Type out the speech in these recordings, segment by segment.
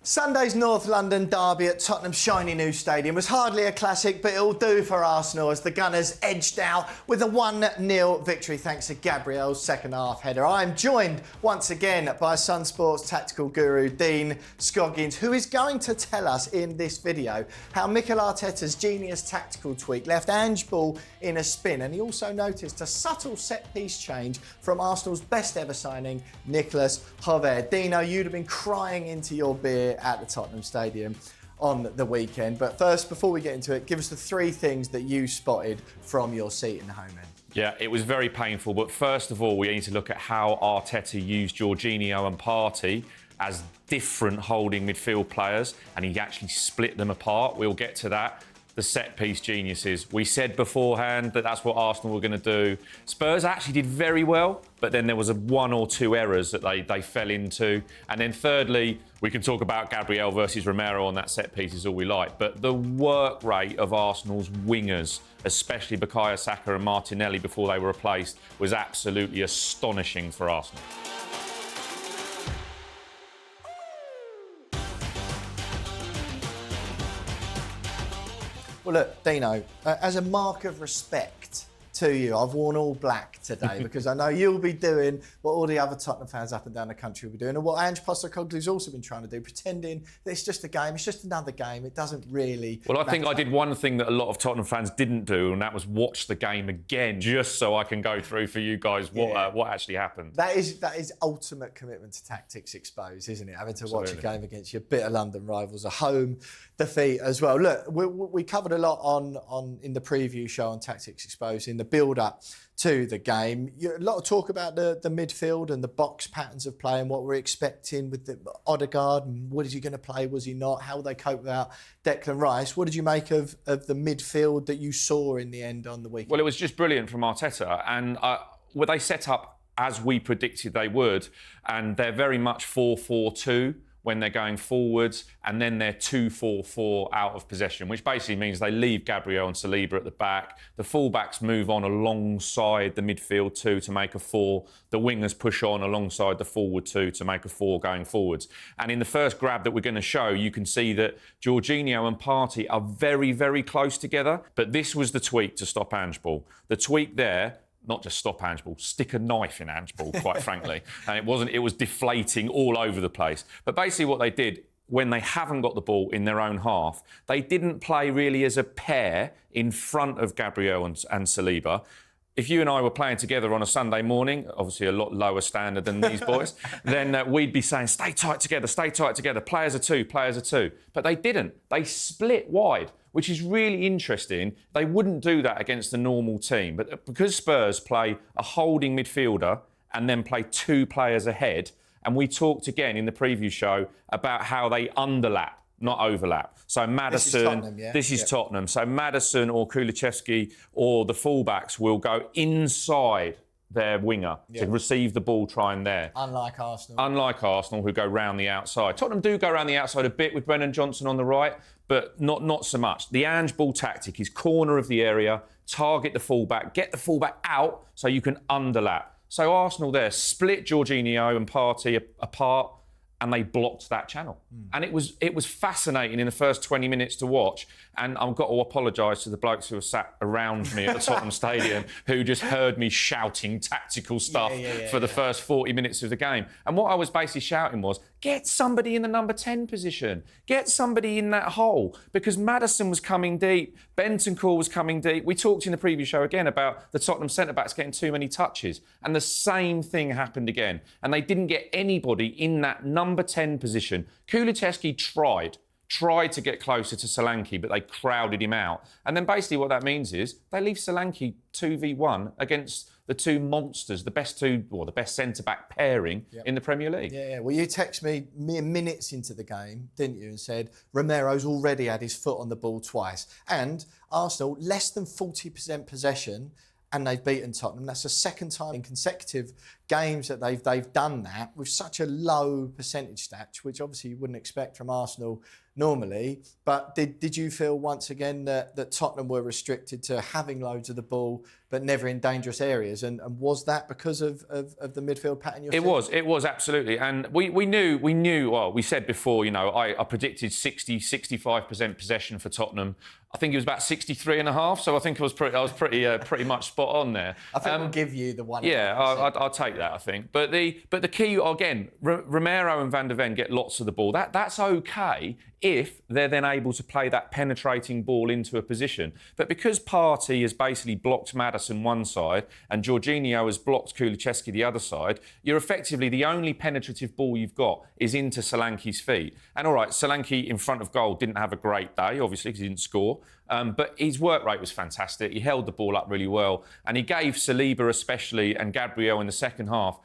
Sunday's North London derby at Tottenham's shiny new stadium was hardly a classic, but it'll do for Arsenal as the Gunners edged out with a 1-0 victory thanks to Gabriel's second-half header. I'm joined once again by SunSport's tactical guru, Dean Scoggins, who is going to tell us in this video how Mikel Arteta's genius tactical tweak left Ange Ball in a spin, and he also noticed a subtle set-piece change from Arsenal's best-ever signing, Nicolas Jover. Dino, you'd have been crying into your beer at the Tottenham Stadium on the weekend. But first, before we get into it, give us the three things that you spotted from your seat in the home end. Yeah, it was very painful. But first of all, we need to look at how Arteta used Jorginho and Partey as different holding midfield players, and he actually split them apart. We'll get to that. The set-piece geniuses. We said beforehand that that's what Arsenal were going to do. Spurs actually did very well, but then there was one or two errors that they fell into. And then thirdly, we can talk about Gabriel versus Romero on that set-piece is all we like. But the work rate of Arsenal's wingers, especially Bukayo Saka and Martinelli before they were replaced, was absolutely astonishing for Arsenal. Well, look, Dino, as a mark of respect to you, I've worn all black today because I know you'll be doing what all the other Tottenham fans up and down the country will be doing, and what Ange Postecoglou's also been trying to do, pretending that it's just a game, it's just another game, it doesn't really Well, I think matter. I did one thing that a lot of Tottenham fans didn't do, and that was watch the game again, just so I can go through for you guys what actually happened. That is ultimate commitment to tactics exposed, isn't it? Having to watch a game against your bitter London rivals, a home defeat as well. Look, we covered a lot on in the preview show on Tactics Exposed in the build-up to the game. A lot of talk about the midfield and the box patterns of play and what we're expecting with the Odegaard and what is he going to play, was he not, how will they cope without Declan Rice. What did you make of the midfield that you saw in the end on the weekend? Well, it was just brilliant from Arteta, and they set up as we predicted they would, and they're very much 4-4-2 when they're going forwards, and then they're 2-4-4 out of possession, which basically means they leave Gabriel and Saliba at the back. The fullbacks move on alongside the midfield two to make a four. The wingers push on alongside the forward two to make a four going forwards. And in the first grab that we're going to show, you can see that Jorginho and Partey are very, very close together. But this was the tweak to stop Ange Ball. The tweak there, not just stop Ange Ball, stick a knife in Ange Ball, quite frankly. And it was deflating all over the place. But basically what they did, when they haven't got the ball in their own half, they didn't play really as a pair in front of Gabriel and Saliba. If you and I were playing together on a Sunday morning, obviously a lot lower standard than these boys, then we'd be saying, stay tight together, players are two. But they didn't. They split wide, which is really interesting. They wouldn't do that against a normal team. But because Spurs play a holding midfielder and then play two players ahead, and we talked again in the preview show about how they underlap, not overlap. So Maddison, this is Tottenham. So Maddison or Kulusevski or the fullbacks will go inside their winger to receive the ball trying there. Unlike Arsenal, who go round the outside. Tottenham do go round the outside a bit with Brennan Johnson on the right, but not so much. The Ange Ball tactic is corner of the area, target the fullback, get the fullback out so you can underlap. So Arsenal there split Jorginho and Partey apart, and they blocked that channel. And it was fascinating in the first 20 minutes to watch. And I've got to apologise to the blokes who have sat around me at the Tottenham Stadium who just heard me shouting tactical stuff for the first 40 minutes of the game. And what I was basically shouting was, get somebody in the number 10 position. Get somebody in that hole. Because Maddison was coming deep. Bentancur was coming deep. We talked in the previous show again about the Tottenham centre-backs getting too many touches. And the same thing happened again. And they didn't get anybody in that number 10 position. Kulusevski tried to get closer to Solanke, but they crowded him out. And then basically what that means is they leave Solanke 2v1 against the two monsters, the best centre-back pairing in the Premier League. Yeah. Well, you texted me mere minutes into the game, didn't you, and said Romero's already had his foot on the ball twice. And Arsenal, less than 40% possession, and they've beaten Tottenham. That's the second time in consecutive games that they've done that with such a low percentage stats, which obviously you wouldn't expect from Arsenal normally. But did you feel once again that Tottenham were restricted to having loads of the ball but never in dangerous areas? And was that because of the midfield pattern you're seeing? It was absolutely. And we knew, well, we said before, I predicted 65% possession for Tottenham. I think it was about 63.5, so I think I was pretty much spot on there. I think we'll give you the one. Yeah, I'll take that, I think. But the key, again, Romero and Van der Ven get lots of the ball. That's okay if they're then able to play that penetrating ball into a position. But because Partey has basically blocked Maddison one side and Jorginho has blocked Kulusevski the other side, you're effectively the only penetrative ball you've got is into Solanke's feet. And all right, Solanke in front of goal didn't have a great day, obviously, because he didn't score. But his work rate was fantastic. He held the ball up really well. And he gave Saliba especially and Gabriel in the second half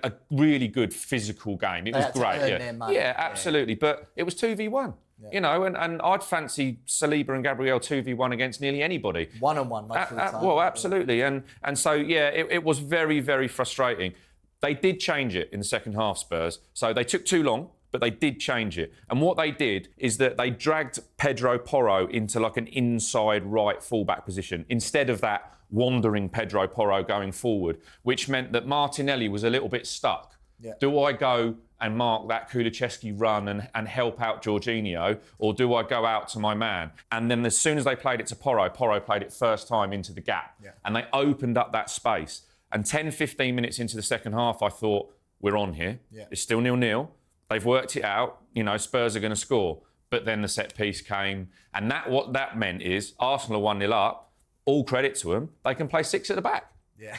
a really good physical game. It was great. Yeah, absolutely. But it was 2v1. Yeah. And I'd fancy Saliba and Gabriel 2v1 against nearly anybody. One-on-one most of the time. Well, absolutely. And so, it was very, very frustrating. They did change it in the second half, Spurs. So they took too long, but they did change it. And what they did is that they dragged Pedro Porro into like an inside right fullback position instead of that wandering Pedro Porro going forward, which meant that Martinelli was a little bit stuck. Yeah. Do I go and mark that Kulusevski run and help out Jorginho, or do I go out to my man? And then as soon as they played it to Porro played it first time into the gap. Yeah. And they opened up that space. And 10, 15 minutes into the second half, I thought, we're on here. Yeah. It's still 0-0. They've worked it out. Spurs are going to score. But then the set piece came. And what that meant is Arsenal are 1-0 up. All credit to them. They can play 6 at the back. Yeah.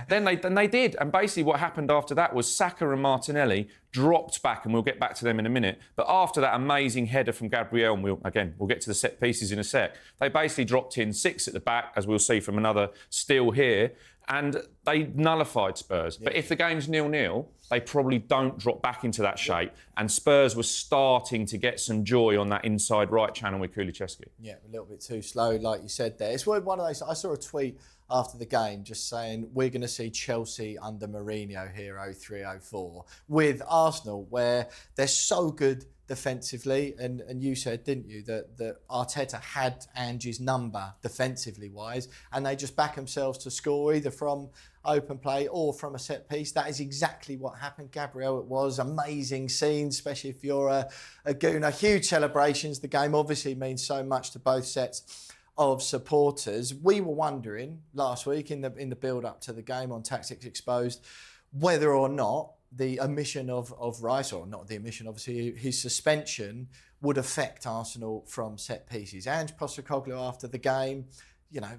Then they did. And basically what happened after that was Saka and Martinelli dropped back, and we'll get back to them in a minute. But after that amazing header from Gabriel, and we'll get to the set pieces in a sec, they basically dropped in 6 at the back, as we'll see from another still here, and they nullified Spurs. Yeah. But if the game's 0-0, they probably don't drop back into that shape. And Spurs were starting to get some joy on that inside right channel with Kulusevski. Yeah, a little bit too slow, like you said there. It's one of those. I saw a tweet after the game just saying we're going to see Chelsea under Mourinho here 03-04 with Arsenal, where they're so good defensively, and you said, didn't you, that Arteta had Ange's number defensively wise, and they just back themselves to score either from open play or from a set piece. That is exactly what happened. Gabriel, it was amazing scene, especially if you're a Gooner. Huge celebrations. The game obviously means so much to both sets of supporters. We were wondering last week in the build up to the game on Tactics Exposed whether or not the omission of Rice, or not the omission, obviously his suspension, would affect Arsenal from set pieces. Ange Postecoglou after the game,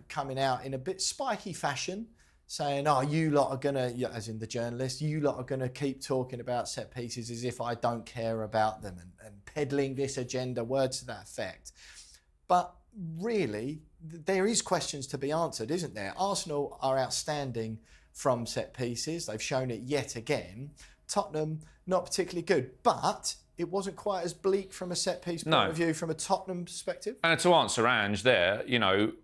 coming out in a bit spiky fashion, saying, you lot are going to, as in the journalist, you lot are going to keep talking about set pieces as if I don't care about them, and peddling this agenda, words to that effect. But really, there is questions to be answered, isn't there? Arsenal are outstanding from set pieces. They've shown it yet again. Tottenham, not particularly good, but it wasn't quite as bleak from a set piece point of view from a Tottenham perspective. And to answer Ange there,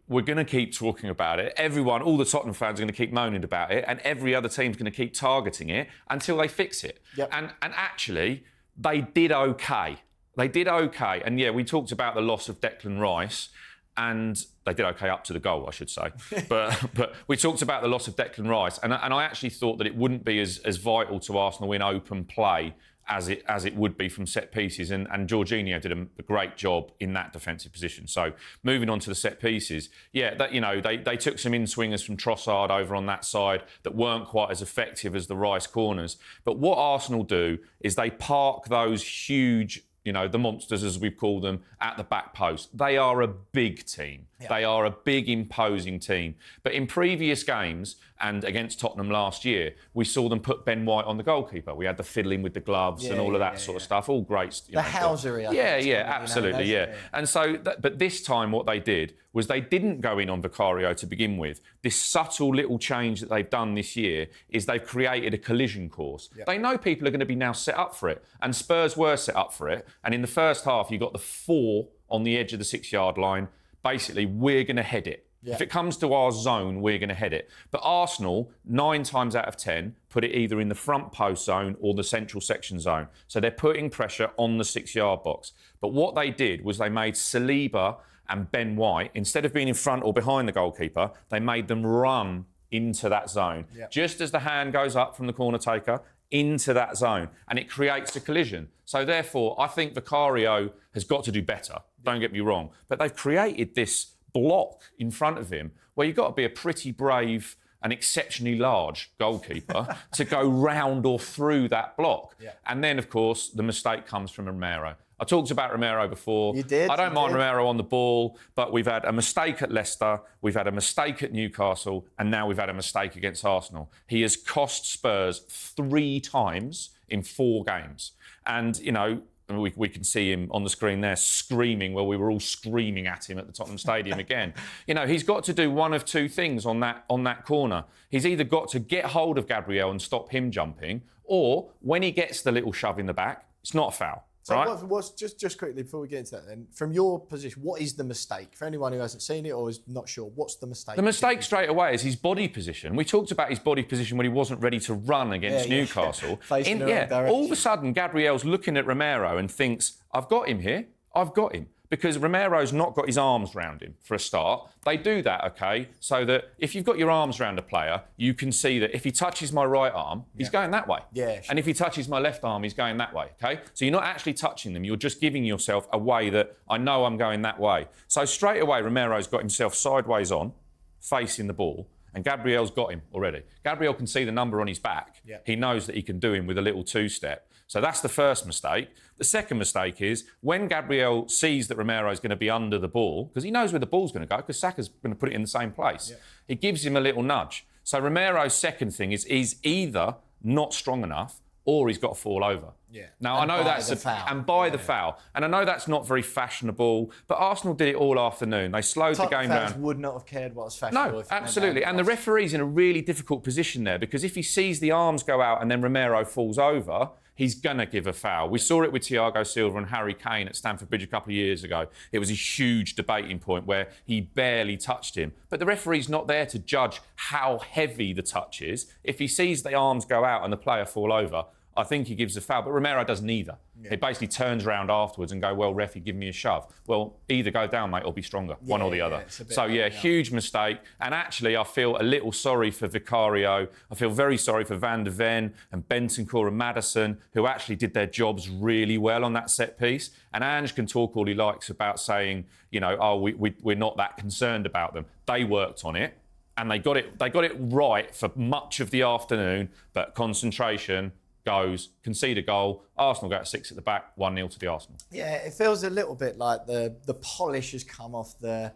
we're going to keep talking about it. All the Tottenham fans are going to keep moaning about it, and every other team's going to keep targeting it until they fix it. Yep. And actually, they did okay. And we talked about the loss of Declan Rice, and they did okay up to the goal, I should say. But we talked about the loss of Declan Rice, and I actually thought that it wouldn't be as vital to Arsenal in open play as it would be from set pieces, and Jorginho did a great job in that defensive position. So moving on to the set pieces, they took some in-swingers from Trossard over on that side that weren't quite as effective as the Rice corners. But what Arsenal do is they park those huge, the monsters, as we've called them, at the back post. They are a big team. Yeah. They are a big, imposing team. But in previous games, and against Tottenham last year, we saw them put Ben White on the goalkeeper. We had the fiddling with the gloves and all of that sort of stuff. All great. The housery. Absolutely. And so, but this time what they did was they didn't go in on Vicario to begin with. This subtle little change that they've done this year is they've created a collision course. Yep. They know people are going to be now set up for it. And Spurs were set up for it. And in the first half, you got the 4 on the edge of the 6-yard line. Basically, we're going to head it. If it comes to our zone, we're going to head it. But Arsenal, 9 times out of 10, put it either in the front post zone or the central section zone. So they're putting pressure on the 6-yard box. But what they did was they made Saliba and Ben White, instead of being in front or behind the goalkeeper, they made them run into that zone. Just as the hand goes up from the corner taker, into that zone, and it creates a collision. So therefore, I think Vicario has got to do better, don't get me wrong. But they've created this block in front of him where you've got to be a pretty brave and exceptionally large goalkeeper to go round or through that block. And then, of course, the mistake comes from Romero. I talked about Romero before. You did. I don't mind Romero on the ball, but we've had a mistake at Leicester, we've had a mistake at Newcastle, and now we've had a mistake against Arsenal. He has cost Spurs 3 times in 4 games. And, you know, we can see him on the screen there screaming. Well, we were all screaming at him at the Tottenham Stadium again. You know, he's got to do one of 2 things on that corner. He's either got to get hold of Gabriel and stop him jumping, or when he gets the little shove in the back, it's not a foul. So right? what's just quickly before we get into that then, from your position, what is the mistake? For anyone who hasn't seen it or is not sure, what's the mistake? The mistake straight away is his body position. We talked about his body position when he wasn't ready to run against Newcastle. Facing the wrong direction. All of a sudden, Gabriel's looking at Romero and thinks, I've got him here. I've got him. Because Romero's not got his arms round him, for a start. They do that, OK, so that if you've got your arms round a player, you can see that if he touches my right arm, he's going that way. Yeah, sure. And if he touches my left arm, he's going that way, OK? So you're not actually touching them. You're just giving yourself a way that I know I'm going that way. So straight away, Romero's got himself sideways on, facing the ball, and Gabriel's got him already. Gabriel can see the number on his back. He knows that he can do him with a little 2-step. So that's the first mistake. The second mistake is when Gabriel sees that Romero is going to be under the ball, because he knows where the ball's going to go, because Saka's going to put it in the same place. He gives him a little nudge. So Romero's second thing is he's either not strong enough or he's got to fall over. Now, I know that's the foul. And by the foul. And I know that's not very fashionable, but Arsenal did it all afternoon. They slowed the game down. Fans would not have cared what was fashionable. No, absolutely. And the referee's in a really difficult position there because if he sees the arms go out and then Romero falls over, he's going to give a foul. We saw it with Thiago Silva and Harry Kane at Stamford Bridge a couple of years ago. It was a huge debating point where he barely touched him. But the referee's not there to judge how heavy the touch is. If he sees the arms go out and the player fall over, I think he gives a foul, but Romero does neither. He basically turns around afterwards and go, well, ref, give me a shove. Well, either go down, mate, or be stronger, one or the other. So, huge mistake. And actually, I feel a little sorry for Vicario. I feel very sorry for Van der Ven and Bentancur and Maddison, who actually did their jobs really well on that set piece. And Ange can talk all he likes about saying, you know, oh, we're not that concerned about them. They worked on it, and they got it right for much of the afternoon, but concentration goes, concede a goal, Arsenal go at 6 at the back, 1-0 to the Arsenal. Yeah, it feels a little bit like the polish has come off the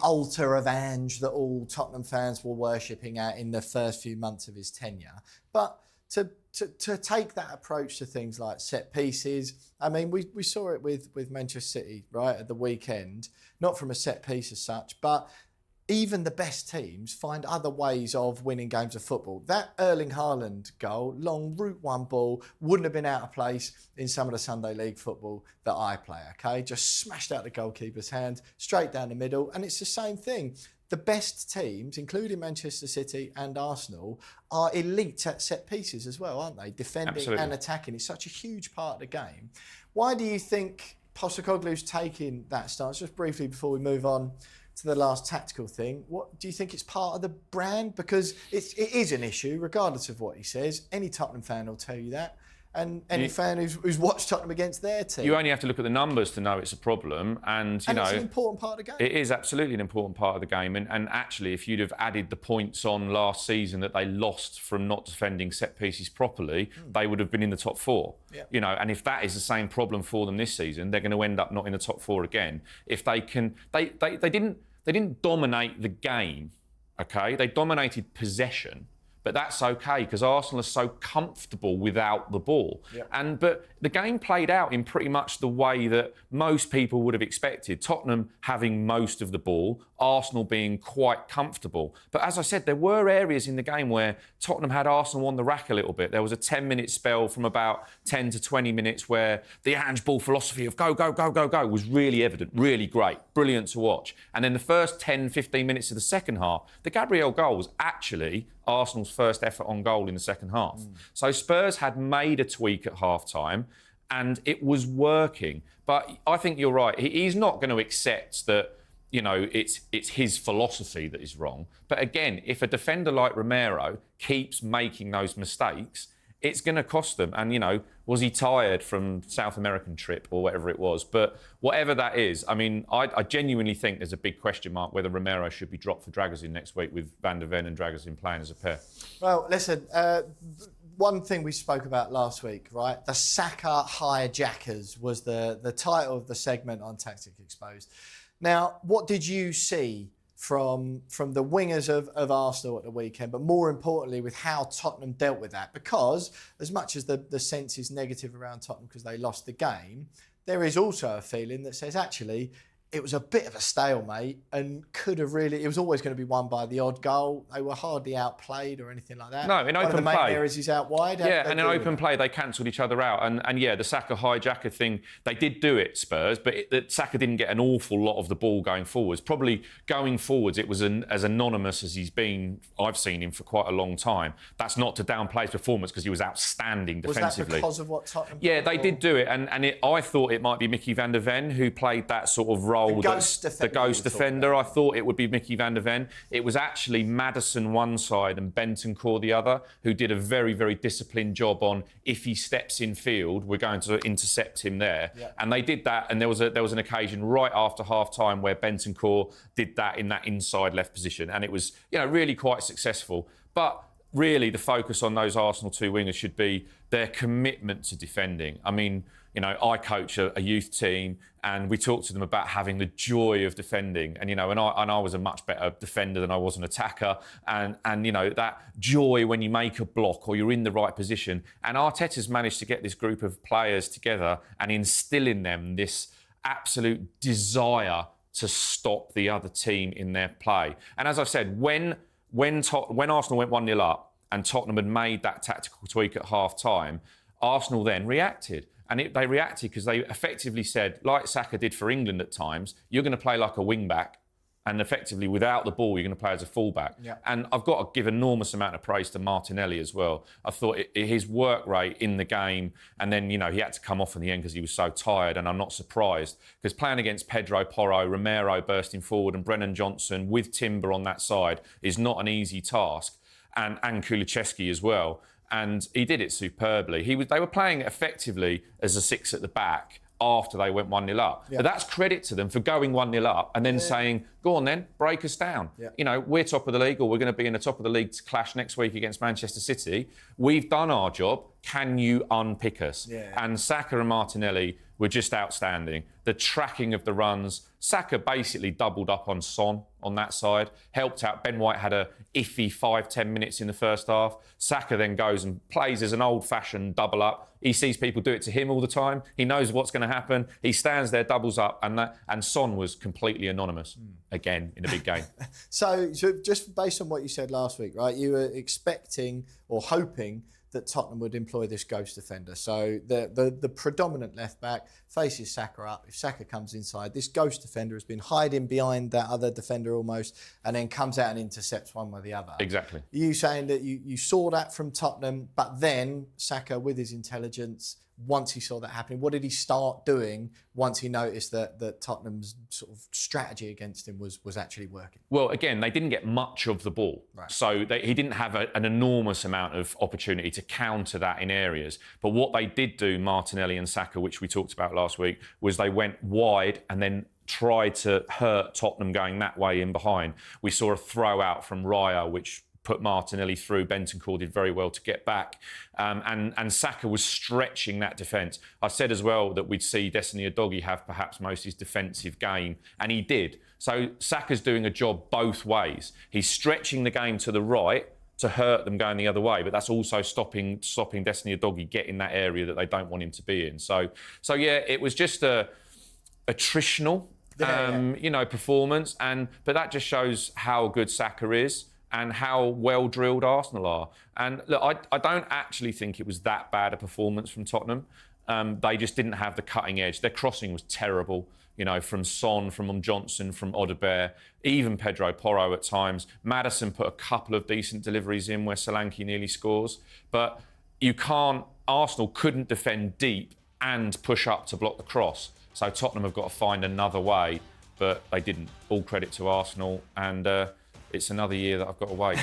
altar of Ange that all Tottenham fans were worshipping at in the first few months of his tenure. But to take that approach to things like set pieces, I mean, we saw it with Manchester City, right, at the weekend, not from a set piece as such, but even the best teams find other ways of winning games of football. That Erling Haaland goal, long route one ball, wouldn't have been out of place in some of the Sunday League football that I play, okay? Just smashed out the goalkeeper's hand, straight down the middle, and it's the same thing. The best teams, including Manchester City and Arsenal, are elite at set pieces as well, aren't they? Defending and attacking. It's such a huge part of the game. Why do you think Postecoglou's taking that stance? Just briefly before we move on to the last tactical thing, what do you think it's part of the brand? Because it is an issue, regardless of what he says. Any Tottenham fan will tell you that. And any fan who's watched Tottenham against their team. You only have to look at the numbers to know it's a problem. And you know, it's an important part of the game. It is absolutely an important part of the game. And actually, if you'd have added the points on last season that they lost from not defending set pieces properly, they would have been in the top 4. You know, and if that is the same problem for them this season, they're going to end up not in the top 4 again. If they can, they didn't dominate the game. Okay, they dominated possession. but that's okay because Arsenal are so comfortable without the ball. Yep. But the game played out in pretty much the way that most people would have expected. Tottenham having most of the ball, Arsenal being quite comfortable. But as I said, there were areas in the game where Tottenham had Arsenal on the rack a little bit. There was a 10-minute spell from about 10 to 20 minutes where the Ange Ball philosophy of go, go, go, go, go was really evident, really great, brilliant to watch. And then the first 10, 15 minutes of the second half, the Gabriel goal was actually Arsenal's first effort on goal in the second half. So Spurs had made a tweak at half-time and it was working. But I think you're right. He's not going to accept that, it's his philosophy that is wrong. But again, if a defender like Romero keeps making those mistakes, it's going to cost them. And, was he tired from South American trip or whatever it was? But whatever that is, I genuinely think there's a big question mark whether Romero should be dropped for Dragusin next week with Van der Ven and Dragusin playing as a pair. Well, listen, one thing we spoke about last week, right? The Saka hijackers was the title of the segment on Tactic Exposed. Now, what did you see from the wingers of Arsenal at the weekend, but more importantly with how Tottenham dealt with that? Because as much as the sense is negative around Tottenham because they lost the game, there is also a feeling that says actually it was a bit of a stalemate and it was always going to be won by the odd goal. They were hardly outplayed or anything like that. No, in open play. One of the main areas is out wide. Yeah, and in open play, they cancelled each other out. And yeah, the Saka hijacker thing, they did do it, Spurs, but Saka didn't get an awful lot of the ball going forwards. Probably going forwards, it was as anonymous as I've seen him for quite a long time. That's not to downplay his performance because he was outstanding defensively. Was that because of what Tottenham Yeah, they did do it. And I thought it might be Mickey van der Ven who played that sort of role. The ghost defender. I thought it would be Mickey van der Ven. It was actually Maddison one side and Bentancur the other, who did a very, very disciplined job on if he steps in field, we're going to intercept him there. Yeah. And they did that. And there was an occasion right after half-time where Bentancur did that in that inside left position. And it was, really quite successful. But really, the focus on those Arsenal two wingers should be their commitment to defending. I coach a youth team and we talked to them about having the joy of defending. And, I was a much better defender than I was an attacker. And that joy when you make a block or you're in the right position. And Arteta's managed to get this group of players together and instill in them this absolute desire to stop the other team in their play. And as I said, when Arsenal went 1-0 up and Tottenham had made that tactical tweak at half-time, Arsenal then reacted. And they reacted because they effectively said, like Saka did for England at times, you're going to play like a wing-back and effectively without the ball, you're going to play as a full-back. Yeah. And I've got to give enormous amount of praise to Martinelli as well. I thought his work rate in the game, and then, he had to come off in the end because he was so tired, and I'm not surprised because playing against Pedro Porro, Romero bursting forward and Brennan Johnson with Timber on that side is not an easy task, and Kulusevski as well. And he did it superbly. They were playing effectively as a six at the back after they went 1-0 up. Yeah. But that's credit to them for going 1-0 up and then saying, go on then, break us down. Yeah. We're top of the league or we're going to be in the top of the league to clash next week against Manchester City. We've done our job. Can you unpick us? Yeah. And Saka and Martinelli were just outstanding. The tracking of the runs. Saka basically doubled up on Son on that side, helped out. Ben White had a iffy 5-10 minutes in the first half. Saka then goes and plays as an old-fashioned double up. He sees people do it to him all the time. He knows what's going to happen. He stands there, doubles up, and Son was completely anonymous again in a big game. So just based on what you said last week, right? You were expecting or hoping that Tottenham would employ this ghost defender. So the predominant left back faces Saka up. If Saka comes inside, this ghost defender has been hiding behind that other defender almost, and then comes out and intercepts one with the other. Exactly. Are you saying that you saw that from Tottenham, but then Saka, with his intelligence, once he saw that happening, what did he start doing once he noticed that Tottenham's sort of strategy against him was actually working? Well, again, they didn't get much of the ball. Right. So he didn't have an enormous amount of opportunity to counter that in areas. But what they did do, Martinelli and Saka, which we talked about last week, was they went wide and then tried to hurt Tottenham going that way in behind. We saw a throw out from Raya, which put Martinelli through. Bentancur did very well to get back. And Saka was stretching that defence. I said as well that we'd see Destiny Udogie have perhaps most of his defensive game, and he did. So Saka's doing a job both ways. He's stretching the game to the right to hurt them going the other way, but that's also stopping Destiny Udogie getting that area that they don't want him to be in. So yeah, it was just a attritional, performance, but that just shows how good Saka is and how well drilled Arsenal are. And look, I don't actually think it was that bad a performance from Tottenham. They just didn't have the cutting edge. Their crossing was terrible. From Son, from Johnson, from Odegaard, even Pedro Porro at times. Maddison put a couple of decent deliveries in where Solanke nearly scores. But Arsenal couldn't defend deep and push up to block the cross. So Tottenham have got to find another way, but they didn't. All credit to Arsenal, and it's another year that I've got to wait.